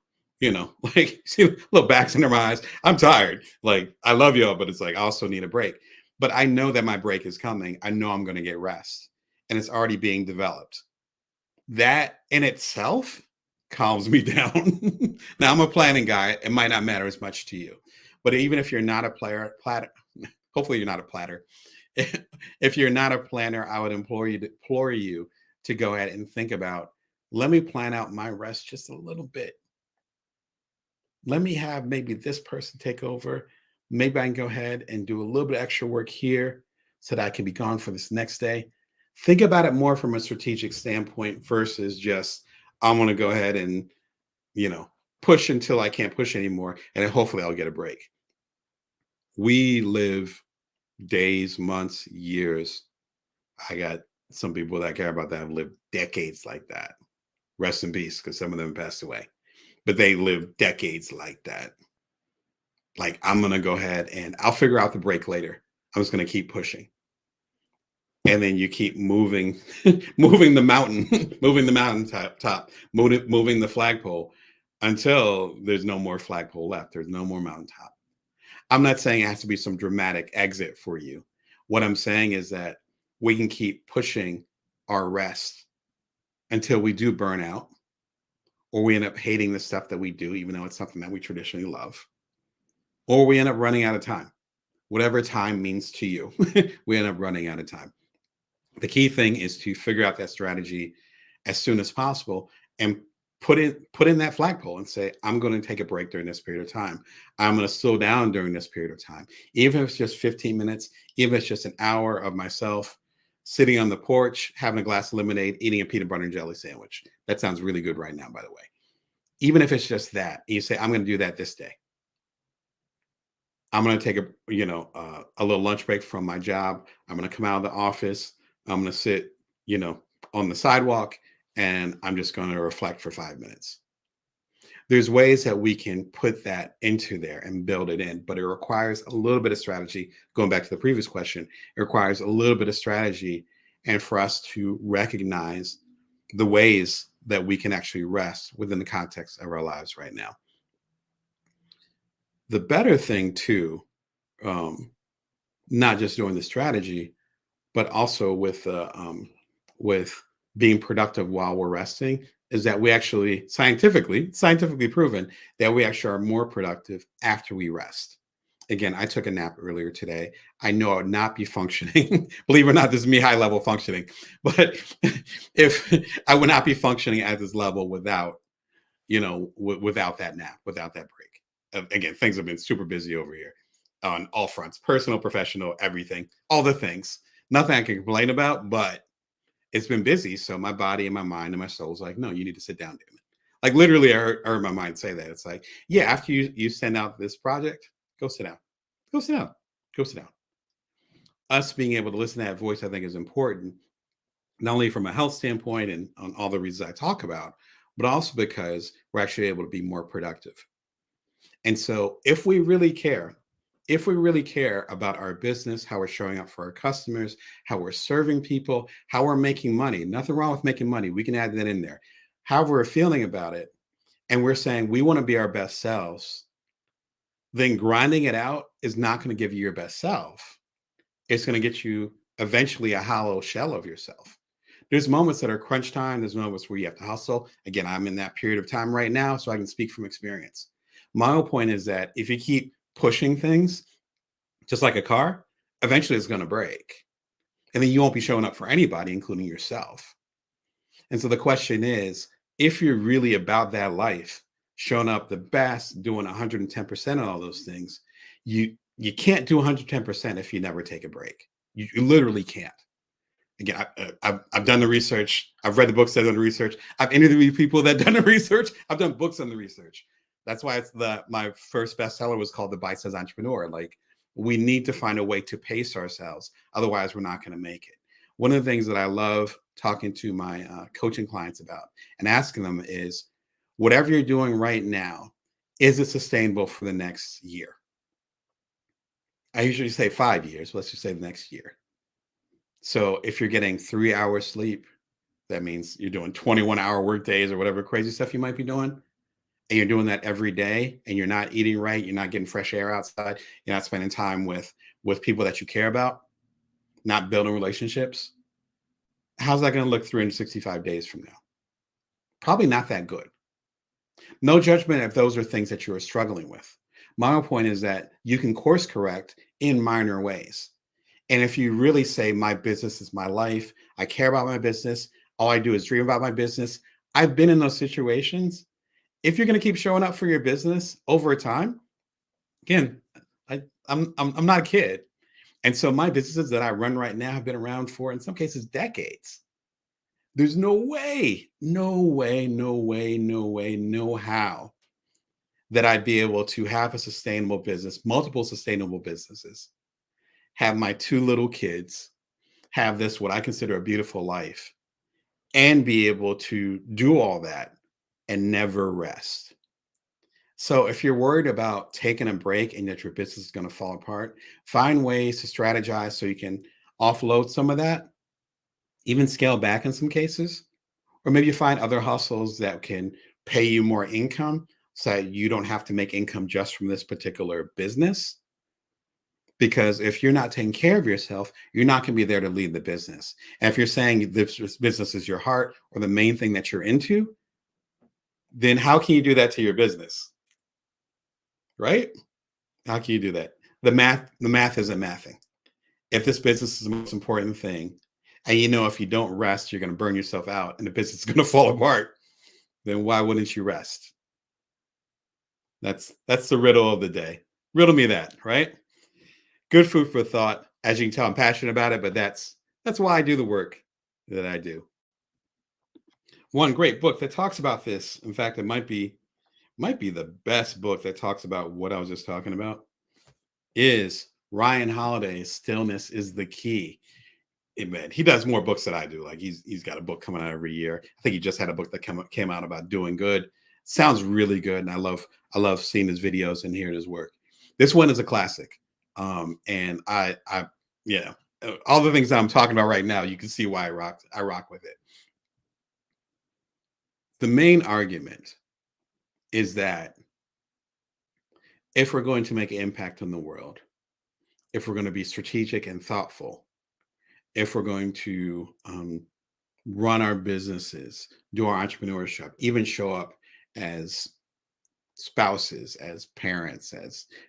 like, see little backs in their eyes. I'm tired. Like, I love y'all, but it's like, I also need a break. But I know that my break is coming. I know I'm going to get rest, and it's already being developed. That in itself calms me down. Now, I'm a planning guy. It might not matter as much to you, but even if you're not a platter, hopefully you're not a platter. If you're not a planner, I would implore you to go ahead and think about, let me plan out my rest just a little bit. Let me have maybe this person take over. Maybe I can go ahead and do a little bit of extra work here so that I can be gone for this next day. Think about it more from a strategic standpoint versus just, I'm going to go ahead and, push until I can't push anymore. And then hopefully I'll get a break. We live days, months, years. I got some people that care about that have lived decades like that. Rest in peace, because some of them passed away. But they lived decades like that. Like, I'm going to go ahead and I'll figure out the break later. I'm just going to keep pushing. And then you keep moving, moving the mountain, moving the mountain top, moving the flagpole until there's no more flagpole left. There's no more mountaintop. I'm not saying it has to be some dramatic exit for you. What I'm saying is that we can keep pushing our rest until we do burn out, or we end up hating the stuff that we do, even though it's something that we traditionally love, or we end up running out of time. Whatever time means to you, we end up running out of time. The key thing is to figure out that strategy as soon as possible and put in that flagpole and say, I'm going to take a break during this period of time. I'm going to slow down during this period of time. Even if it's just 15 minutes, even if it's just an hour of myself sitting on the porch, having a glass of lemonade, eating a peanut butter and jelly sandwich. That sounds really good right now, by the way. Even if it's just that, you say, I'm going to do that this day. I'm going to take a little lunch break from my job. I'm going to come out of the office. I'm going to sit, on the sidewalk, and I'm just going to reflect for 5 minutes. There's ways that we can put that into there and build it in, but it requires a little bit of strategy. Going back to the previous question, it requires a little bit of strategy, and for us to recognize the ways that we can actually rest within the context of our lives right now. The better thing too, not just doing the strategy, but also with being productive while we're resting, is that we actually scientifically proven that we actually are more productive after we rest. Again, I took a nap earlier today. I know I would not be functioning. Believe it or not, this is me high level functioning. But if I would not be functioning at this level without, without that nap, without that break. Again, things have been super busy over here on all fronts, personal, professional, everything, all the things. Nothing I can complain about, but it's been busy. So my body and my mind and my soul's like, no, you need to sit down, damn it. Like, literally, I heard my mind say that. It's like, yeah, after you send out this project, go sit down. Go sit down. Go sit down. Us being able to listen to that voice, I think, is important, not only from a health standpoint and on all the reasons I talk about, but also because we're actually able to be more productive. And so if we really care if we really care about our business, how we're showing up for our customers, how we're serving people, how we're making money, nothing wrong with making money. We can add that in there. How we're feeling about it, and we're saying we want to be our best selves, then grinding it out is not going to give you your best self. It's going to get you eventually a hollow shell of yourself. There's moments that are crunch time. There's moments where you have to hustle. Again, I'm in that period of time right now, so I can speak from experience. My whole point is that if you keep pushing things, just like a car, eventually it's going to break. And then you won't be showing up for anybody, including yourself. And so the question is, if you're really about that life, showing up the best, doing 110% on all those things, you can't do 110% if you never take a break. You literally can't. Again, I've done the research. I've read the books that have done the research. I've interviewed people that have done the research. I've done books on the research. That's why my first bestseller was called The Bite-Sized Entrepreneur. Like, we need to find a way to pace ourselves. Otherwise, we're not going to make it. One of the things that I love talking to my coaching clients about and asking them is, whatever you're doing right now, is it sustainable for the next year? I usually say 5 years. Let's just say the next year. So if you're getting 3 hours sleep, that means you're doing 21-hour work days or whatever crazy stuff you might be doing. And you're doing that every day, and you're not eating right, you're not getting fresh air outside, you're not spending time with people that you care about, not building relationships. How's that going to look 365 days from now? Probably not that good. No judgment if those are things that you are struggling with. My point is that you can course correct in minor ways. And if you really say, my business is my life, I care about my business, all I do is dream about my business. I've been in those situations. If you're going to keep showing up for your business over time, again, I'm not a kid. And so my businesses that I run right now have been around for, in some cases, decades. There's no way, no way, no way, no way, no how that I'd be able to have a sustainable business, multiple sustainable businesses, have my 2 little kids, have this, what I consider a beautiful life, and be able to do all that and never rest. So if you're worried about taking a break and that your business is going to fall apart, find ways to strategize so you can offload some of that, even scale back in some cases, or maybe you find other hustles that can pay you more income so that you don't have to make income just from this particular business. Because if you're not taking care of yourself, you're not going to be there to lead the business. And if you're saying this business is your heart or the main thing that you're into, then how can you do that to your business? Right? How can you do that? The math isn't mathing. If this business is the most important thing, and if you don't rest, you're going to burn yourself out and the business is going to fall apart, then why wouldn't you rest? That's the riddle of the day. Riddle me that, right? Good food for thought. As you can tell, I'm passionate about it, but that's why I do the work that I do. One great book that talks about this, in fact, it might be the best book that talks about what I was just talking about, is Ryan Holiday's Stillness is the Key. Man, he does more books than I do. Like he's got a book coming out every year. I think he just had a book that came out about doing good. Sounds really good, and I love seeing his videos and hearing his work. This one is a classic, and I all the things that I'm talking about right now, you can see why I rock with it. The main argument is that if we're going to make an impact on the world, if we're going to be strategic and thoughtful, if we're going to run our businesses, do our entrepreneurship, even show up as spouses, as parents,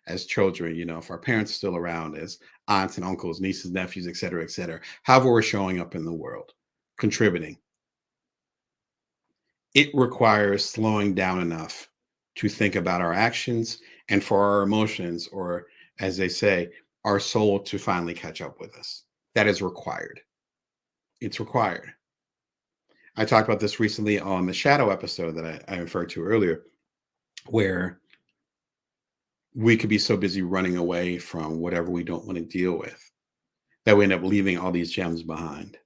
as children, if our parents are still around, as aunts and uncles, nieces, nephews, et cetera, however we're showing up in the world, contributing, it requires slowing down enough to think about our actions and for our emotions, or as they say, our soul to finally catch up with us. That is required. It's required. I talked about this recently on the shadow episode that I referred to earlier, where we could be so busy running away from whatever we don't want to deal with that we end up leaving all these gems behind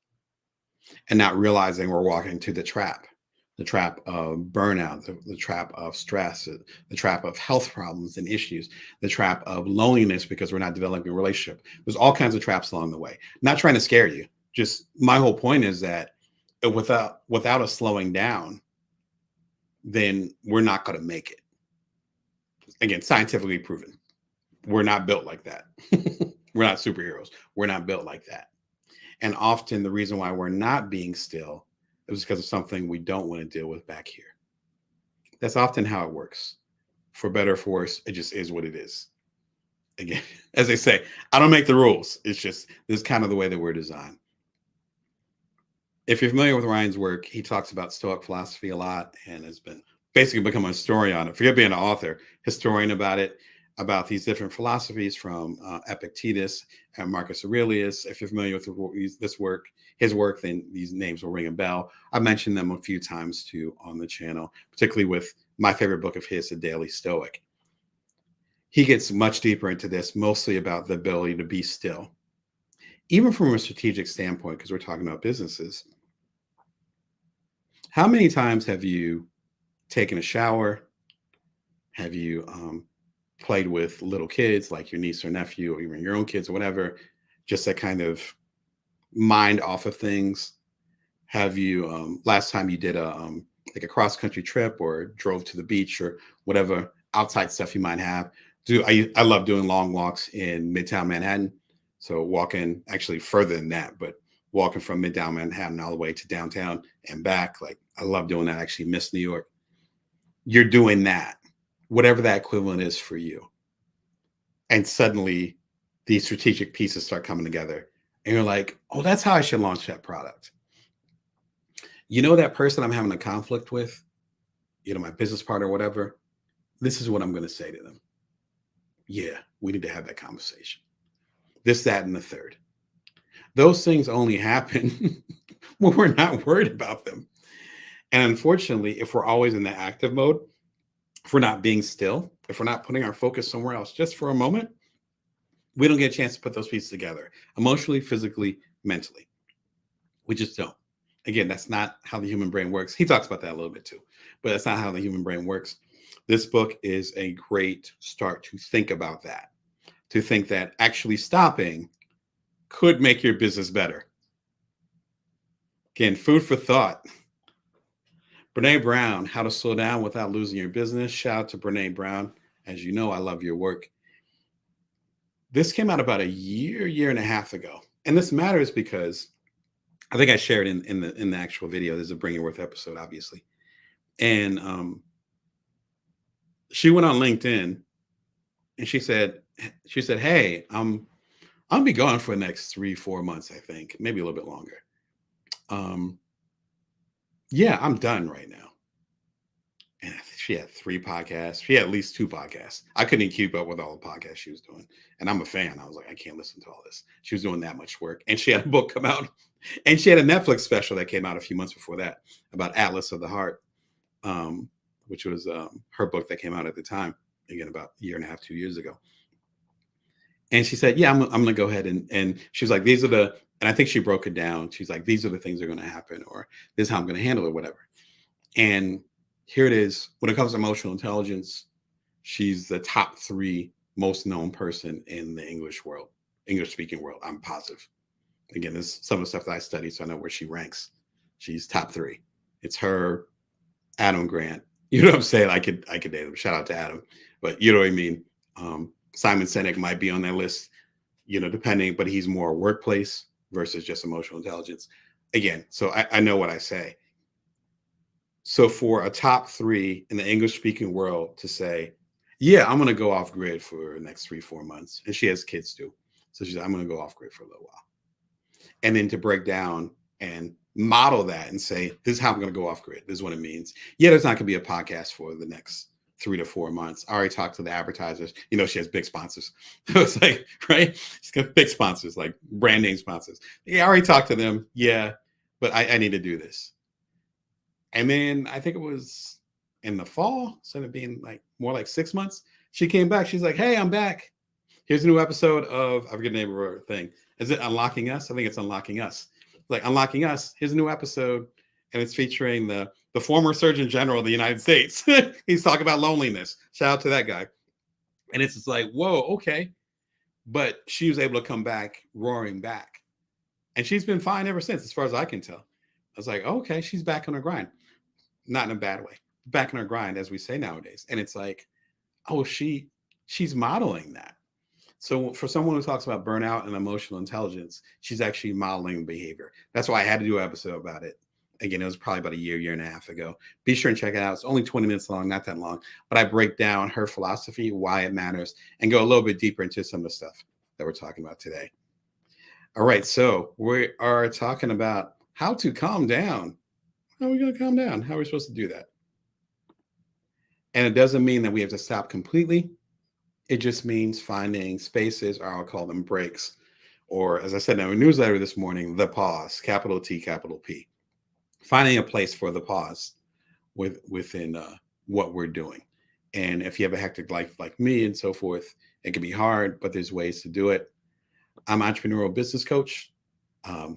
and not realizing we're walking into the trap. the trap of burnout, the trap of stress, the trap of health problems and issues, the trap of loneliness because we're not developing a relationship. There's all kinds of traps along the way. Not trying to scare you. Just my whole point is that without us slowing down, then we're not going to make it. Again, scientifically proven. We're not built like that. We're not superheroes. We're not built like that. And often the reason why we're not being still is because of something we don't want to deal with back here. That's often how it works. For better or for worse, it just is what it is. Again, as they say, I don't make the rules. It's just this is kind of the way that we're designed. If you're familiar with Ryan's work, he talks about Stoic philosophy a lot and has been basically become a historian on it. Forget being an author, historian about it, about these different philosophies from Epictetus and Marcus Aurelius. If you're familiar with this work, his work, then these names will ring a bell. I've mentioned them a few times too on the channel, particularly with my favorite book of his, The Daily Stoic. He gets much deeper into this, mostly about the ability to be still, even from a strategic standpoint, because we're talking about businesses. How many times have you taken a shower? Have you played with little kids like your niece or nephew, or even your own kids or whatever, just to kind of mind off of things? Have you last time you did like a cross country trip or drove to the beach or whatever outside stuff you might have? I love doing long walks in Midtown Manhattan. So walking actually further than that, but walking from Midtown Manhattan all the way to downtown and back. Like I love doing that. I actually miss New York. You're doing that, whatever that equivalent is for you. And suddenly these strategic pieces start coming together. And you're like, oh, that's how I should launch that product. You know, that person I'm having a conflict with, you know, my business partner or whatever, this is what I'm going to say to them. Yeah, we need to have that conversation. This, that, and the third. Those things only happen when we're not worried about them. And unfortunately, if we're always in the active mode, if we're not being still, if we're not putting our focus somewhere else just for a moment, we don't get a chance to put those pieces together emotionally, physically, mentally. We just don't. Again, that's not how the human brain works. He talks about that a little bit too, but that's not how the human brain works. This book is a great start to think about that, to think that actually stopping could make your business better. Again, food for thought. Brene Brown, How to Slow Down Without Losing Your Business. Shout out to Brene Brown. As you know, I love your work. This came out about a year and a half ago. And this matters because I think I shared in the actual video. There's a Bring Your Worth episode, obviously. And she went on LinkedIn and she said, hey, I'll be gone for the next 3-4 months, I think, maybe a little bit longer. Yeah, I'm done right now. And I think she had 3 podcasts. She had at least 2 podcasts. I couldn't even keep up with all the podcasts she was doing. And I'm a fan. I was like, I can't listen to all this. She was doing that much work. And she had a book come out. And she had a Netflix special that came out a few months before that about Atlas of the Heart, which was her book that came out at the time, again, about a 1.5 years, 2 years ago. And she said, yeah, I'm going to go ahead. And she was like, and I think she broke it down. She's like, these are the things that are going to happen, or this is how I'm going to handle it, whatever. And here it is. When it comes to emotional intelligence, she's the top 3 most known person in the English speaking world. I'm positive. Again, this is some of the stuff that I studied, so I know where she ranks. She's top 3. It's her, Adam Grant. You know what I'm saying? I could date him. Shout out to Adam. But you know what I mean? Simon Sinek might be on that list, you know, depending, but he's more workplace versus just emotional intelligence. Again, so I know what I say. So for a top 3 in the English speaking world to say, yeah, I'm going to go off grid for the next 3-4 months. And she has kids too. So she's like, I'm going to go off grid for a little while. And then to break down and model that and say, this is how I'm going to go off grid. This is what it means. Yeah, there's not going to be a podcast for the next 3 to 4 months. I already talked to the advertisers. You know, she has big sponsors. So it's like, right? She's got big sponsors, like brand name sponsors. Yeah, I already talked to them. Yeah, but I need to do this. And then I think it was in the fall, instead of being like more like 6 months, she came back. She's like, hey, I'm back. Here's a new episode of, I forget the name of her thing. Is it Unlocking Us? I think it's Unlocking Us. Like Unlocking Us. Here's a new episode. And it's featuring the the former Surgeon General of the United States. He's talking about loneliness. Shout out to that guy. And it's just like, whoa, okay. But she was able to come back roaring back. And she's been fine ever since, as far as I can tell. I was like, okay, she's back on her grind. Not in a bad way. Back on her grind, as we say nowadays. And it's like, oh, she's modeling that. So for someone who talks about burnout and emotional intelligence, she's actually modeling behavior. That's why I had to do an episode about it. Again, it was probably about a year and a half ago. Be sure and check it out. It's only 20 minutes long, not that long, but I break down her philosophy, why it matters, and go a little bit deeper into some of the stuff that we're talking about today. All right, so we are talking about how to calm down. How are we going to calm down? How are we supposed to do that? And it doesn't mean that we have to stop completely. It just means finding spaces, or I'll call them breaks, or as I said in our newsletter this morning, the pause, capital T, capital P. Finding a place for the pause within what we're doing. And if you have a hectic life like me and so forth, it can be hard, but there's ways to do it. I'm an entrepreneurial business coach,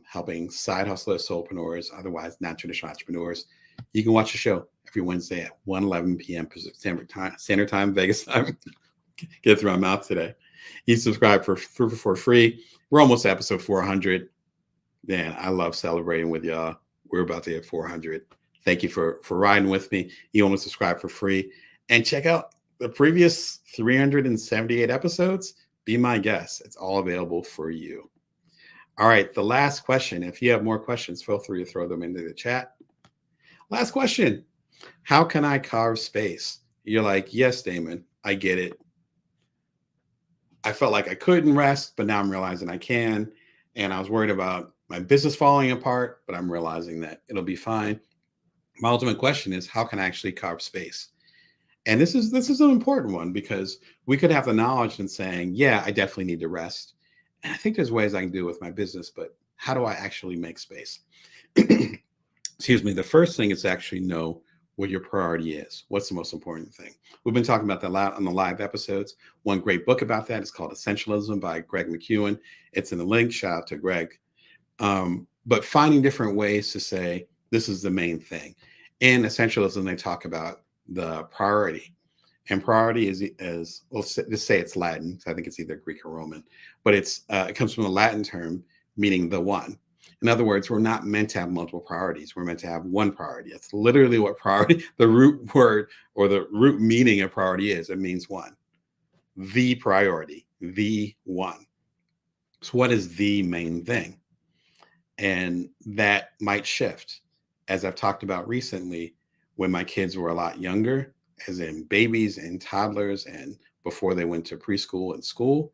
helping side hustlers, solopreneurs, otherwise non-traditional entrepreneurs. You can watch the show every Wednesday at 1:11 p.m. Pacific Standard Time, Vegas time. Get through my mouth today. You subscribe for free. We're almost at episode 400. Man, I love celebrating with y'all. We're about to hit 400. Thank you for riding with me. You want to subscribe for free and check out the previous 378 episodes. Be my guest. It's all available for you. All right, the last question. If you have more questions, feel free to throw them into the chat. Last question. How can I carve space? You're like, yes, Damon, I get it. I felt like I couldn't rest, but now I'm realizing I can. And I was worried about my business falling apart, but I'm realizing that it'll be fine. My ultimate question is, how can I actually carve space? And this is an important one, because we could have the knowledge and saying, yeah, I definitely need to rest. And I think there's ways I can do it with my business, but how do I actually make space? Excuse me. The first thing is to actually know what your priority is. What's the most important thing? We've been talking about that a lot on the live episodes. One great book about that is called Essentialism by Greg McKeown. It's in the link. Shout out to Greg. But finding different ways to say, this is the main thing. In Essentialism, they talk about the priority. And priority is well, just say it's Latin. So I think it's either Greek or Roman, but it comes from a Latin term meaning the one. In other words, we're not meant to have multiple priorities. We're meant to have one priority. That's literally what priority, the root word or the root meaning of priority is. It means one. The priority, the one. So what is the main thing? And that might shift. As I've talked about recently, when my kids were a lot younger, as in babies and toddlers, and before they went to preschool and school,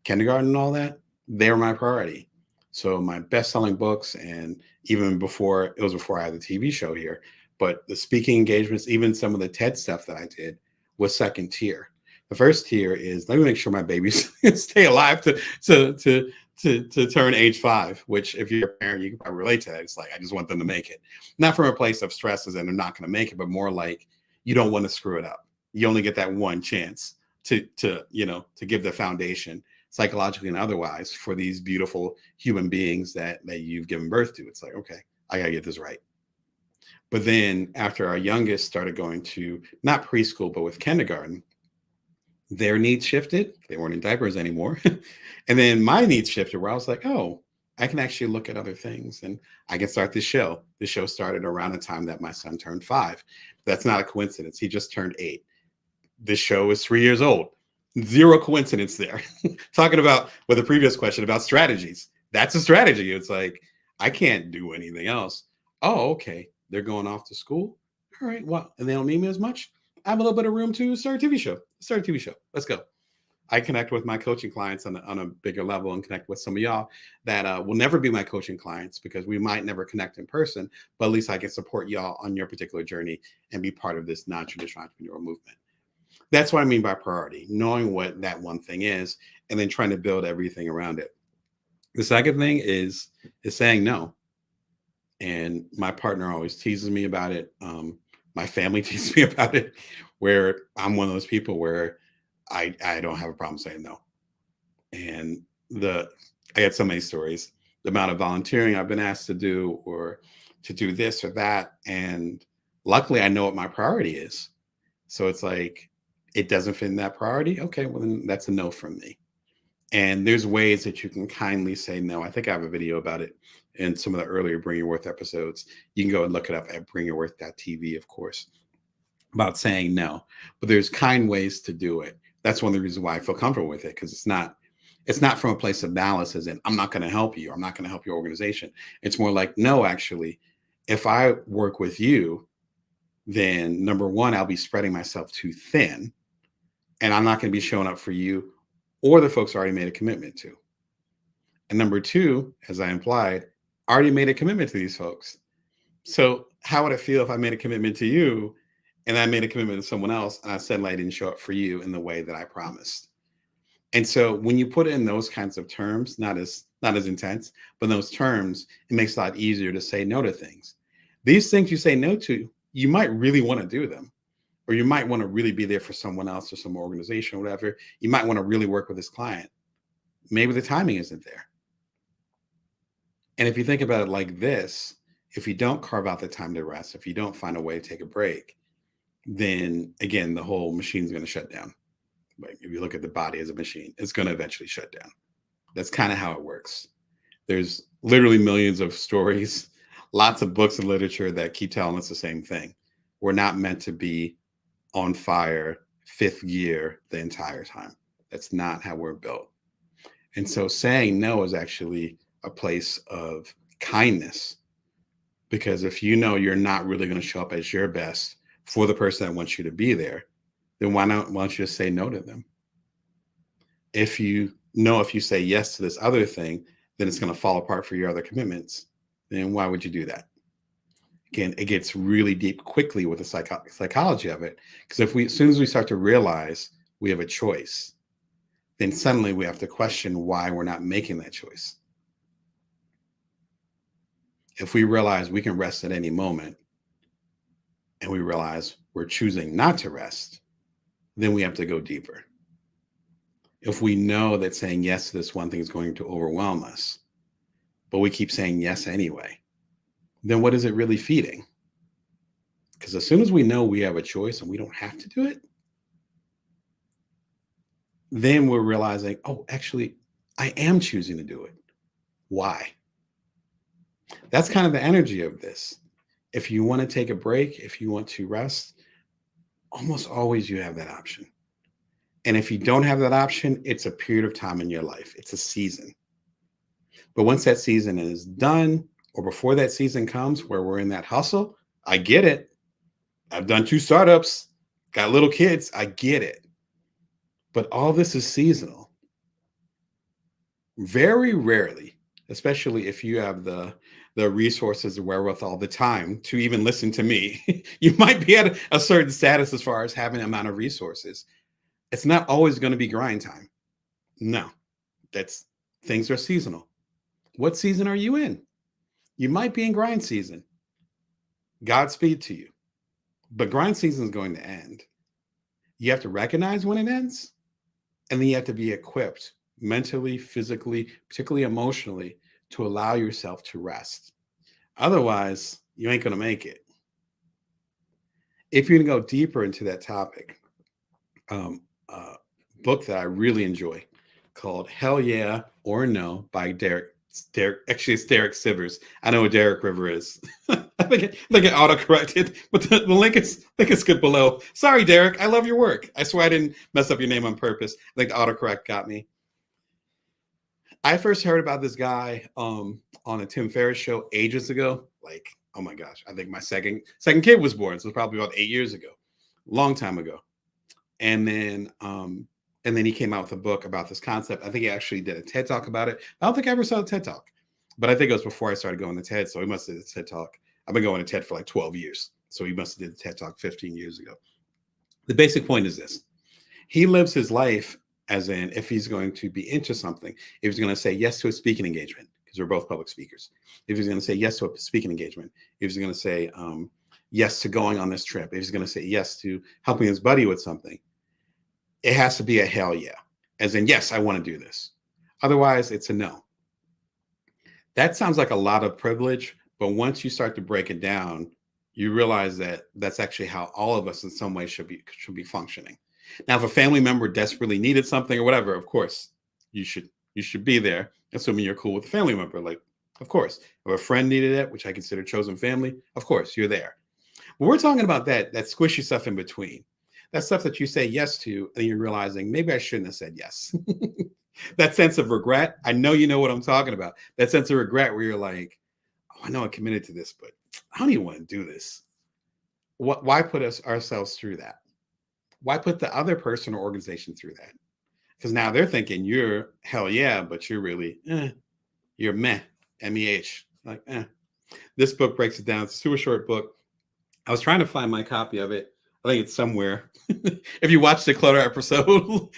kindergarten and all that, they were my priority. So my best-selling books, and even before I had the TV show here, but the speaking engagements, even some of the TED stuff that I did was second tier. The first tier is, let me make sure my babies stay alive to turn age 5, which if you're a parent, you can probably relate to that. It's like, I just want them to make it. Not from a place of stresses and they're not going to make it, but more like you don't want to screw it up. You only get that one chance to give the foundation, psychologically and otherwise, for these beautiful human beings that you've given birth to. It's like, okay, I gotta get this right. But then after our youngest started going to not preschool, but with kindergarten, their needs shifted. They weren't in diapers anymore. And then my needs shifted, where I was like, oh, I can actually look at other things and I can start this show. The show started around the time that my son turned 5. That's not a coincidence. He just turned 8. This show is 3 years old. Zero coincidence there. Talking about with the previous question about strategies. That's a strategy. It's like, I can't do anything else. Oh, okay. They're going off to school. All right. Well, and they don't need me as much. I have a little bit of room to start a TV show. Start a TV show. Let's go. I connect with my coaching clients on a bigger level, and connect with some of y'all that will never be my coaching clients, because we might never connect in person, but at least I can support y'all on your particular journey and be part of this non-traditional entrepreneurial movement. That's what I mean by priority, knowing what that one thing is, and then trying to build everything around it. The second thing is saying no. And my partner always teases me about it. My family teases me about it, where I'm one of those people where I don't have a problem saying no. And I had so many stories, the amount of volunteering I've been asked to do, or to do this or that. And Luckily, I know what my priority is. So it's like, it doesn't fit in that priority. Okay, well, then that's a no from me. And there's ways that you can kindly say no. I think I have a video about it in some of the earlier Bring Your Worth episodes. You can go and look it up at bringyourworth.tv, of course, about saying no. But there's kind ways to do it. That's one of the reasons why I feel comfortable with it, because it's not from a place of malice as in I'm not going to help you, or I'm not going to help your organization. It's more like, no, actually, if I work with you, then number one, I'll be spreading myself too thin, and I'm not going to be showing up for you or the folks I already made a commitment to. And number two, as I implied, I already made a commitment to these folks. So how would it feel if I made a commitment to you and I made a commitment to someone else and I suddenly didn't show up for you in the way that I promised? And so when you put in those kinds of terms, not as intense, but in those terms, it makes it a lot easier to say no to things. These things you say no to, you might really want to do them, or you might want to really be there for someone else or some organization or whatever. You might want to really work with this client. Maybe the timing isn't there. And if you think about it like this, if you don't carve out the time to rest, if you don't find a way to take a break, then again, the whole machine's going to shut down. Like if you look at the body as a machine, it's going to eventually shut down. That's kind of how it works. There's literally millions of stories, lots of books and literature that keep telling us the same thing. We're not meant to be on fire, fifth gear the entire time. That's not how we're built. And so saying no is actually a place of kindness, because if you know you're not really going to show up as your best for the person that wants you to be there, then why don't you just say no to them? If you know if you say yes to this other thing, then it's going to fall apart for your other commitments, then why would you do that? Again, it gets really deep quickly with the psychology of it, because as soon as we start to realize we have a choice, then suddenly we have to question why we're not making that choice. If we realize we can rest at any moment, and we realize we're choosing not to rest, then we have to go deeper. If we know that saying yes to this one thing is going to overwhelm us, but we keep saying yes anyway, then what is it really feeding? Because as soon as we know we have a choice and we don't have to do it, then we're realizing, oh, actually, I am choosing to do it. Why? That's kind of the energy of this. If you want to take a break, if you want to rest, almost always you have that option. And if you don't have that option, it's a period of time in your life. It's a season. But once that season is done, or before that season comes where we're in that hustle, I get it. I've done 2 startups, got little kids. I get it. But all this is seasonal. Very rarely, especially if you have the resources, the wherewithal, the time to even listen to me, you might be at a certain status as far as having an amount of resources. It's not always going to be grind time. No, things are seasonal. What season are you in? You might be in grind season. Godspeed to you. But grind season is going to end. You have to recognize when it ends, and then you have to be equipped mentally, physically, particularly emotionally, to allow yourself to rest. Otherwise, you ain't going to make it. If you're going to go deeper into that topic, book that I really enjoy called Hell Yeah or No by Derek. Actually, it's Derek Sivers. I know what Derek River is. I think it auto-corrected, but the link is good below. Sorry, Derek. I love your work. I swear I didn't mess up your name on purpose. I think the autocorrect got me. I first heard about this guy on a Tim Ferriss show ages ago. Like, oh my gosh, I think my second kid was born. So it was probably about 8 years ago, long time ago. And then he came out with a book about this concept. I think he actually did a TED Talk about it. I don't think I ever saw the TED Talk, but I think it was before I started going to TED. So he must have did the TED Talk. I've been going to TED for like 12 years. So he must have did the TED Talk 15 years ago. The basic point is this. He lives his life as in if he's going to be into something, if he's going to say yes to a speaking engagement, because we're both public speakers. If he's going to say yes to a speaking engagement, if he's going to say yes to going on this trip, if he's going to say yes to helping his buddy with something, it has to be a hell yeah, as in, yes, I want to do this. Otherwise, it's a no. That sounds like a lot of privilege, but once you start to break it down, you realize that that's actually how all of us in some way should be functioning. Now, if a family member desperately needed something or whatever, of course, you should be there, assuming you're cool with the family member. Like, of course, if a friend needed it, which I consider chosen family, of course, you're there. But we're talking about that squishy stuff in between. That stuff that you say yes to, and you're realizing maybe I shouldn't have said yes. That sense of regret. I know you know what I'm talking about. That sense of regret where you're like, oh, I know I'm committed to this, but I don't even want to do this. Why put ourselves through that? Why put the other person or organization through that? Because now they're thinking you're hell yeah, but you're really you're meh, meh, like This book breaks it down. It's a super short book. I was trying to find my copy of it. I think it's somewhere. If you watched the Clutter episode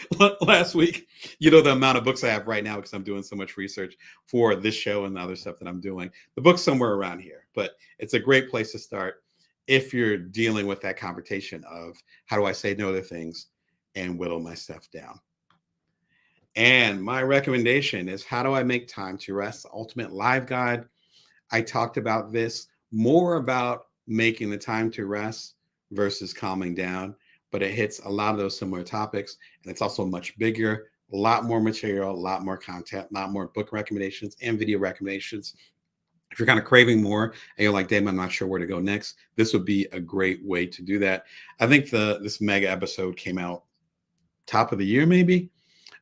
last week, you know the amount of books I have right now because I'm doing so much research for this show and the other stuff that I'm doing. The book's somewhere around here, but it's a great place to start if you're dealing with that confrontation of how do I say no to things and whittle my stuff down. And my recommendation is how do I make time to rest? Ultimate Live Guide. I talked about this more about making the time to rest versus calming down, but it hits a lot of those similar topics. And it's also much bigger, a lot more material, a lot more content, a lot more book recommendations and video recommendations. If you're kind of craving more and you're like, damn, I'm not sure where to go next, this would be a great way to do that. I think this mega episode came out top of the year, maybe,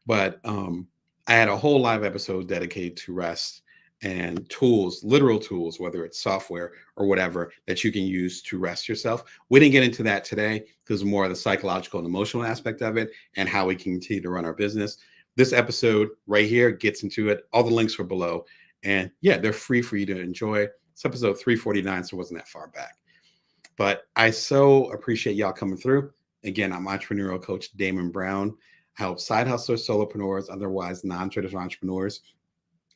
but I had a whole live episode dedicated to rest and tools, literal tools, whether it's software or whatever that you can use to rest yourself. We didn't get into that today because more of the psychological and emotional aspect of it and how we can continue to run our business. This episode right here gets into it. All the links are below. And yeah, they're free for you to enjoy. It's episode 349, so it wasn't that far back. But I so appreciate y'all coming through. Again, I'm entrepreneurial coach Damon Brown. I help side hustlers, solopreneurs, otherwise non-traditional entrepreneurs.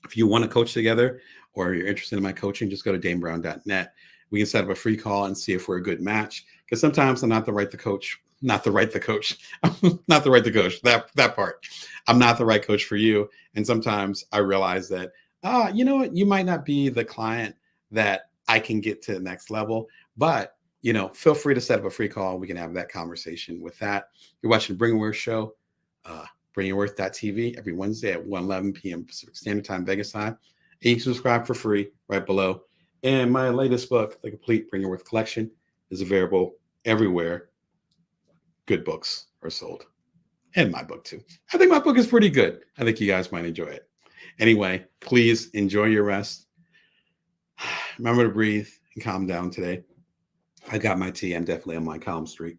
If you want to coach together or you're interested in my coaching, just go to damebrown.net. We can set up a free call and see if we're a good match. Because sometimes I'm not the right coach. Not the right coach. That part. I'm not the right coach for you. And sometimes I realize that, you know what? You might not be the client that I can get to the next level. But, feel free to set up a free call. We can have that conversation with that. You're watching the Bring Your Worth show. BringYourWorth.tv every Wednesday at 1:11 p.m. Pacific Standard Time, Vegas time. And you can subscribe for free right below. And my latest book, The Complete Bring Your Worth Collection, is available everywhere good books are sold. And my book too. I think my book is pretty good. I think you guys might enjoy it. Anyway, please enjoy your rest. Remember to breathe and calm down today. I got my tea. I'm definitely on my calm streak.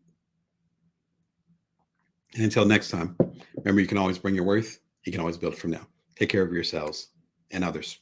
And until next time, remember, you can always bring your worth. You can always build from now. Take care of yourselves and others.